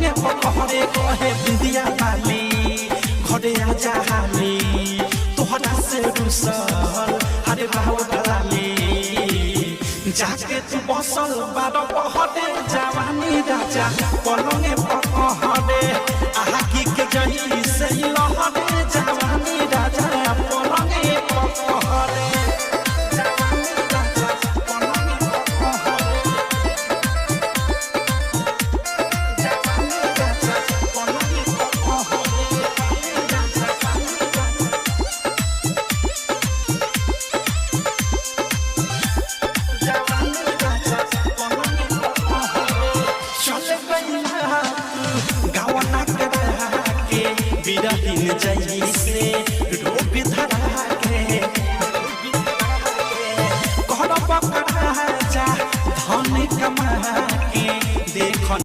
पलंगे पकड़े कहे बिंदिया वाली घरे आजा हाली तोहरा से रुसल हरे बाबू ढलाली जाके तू बसल बारो पहरे जवानी राजा पलंगे पकड़े आहा की के जही से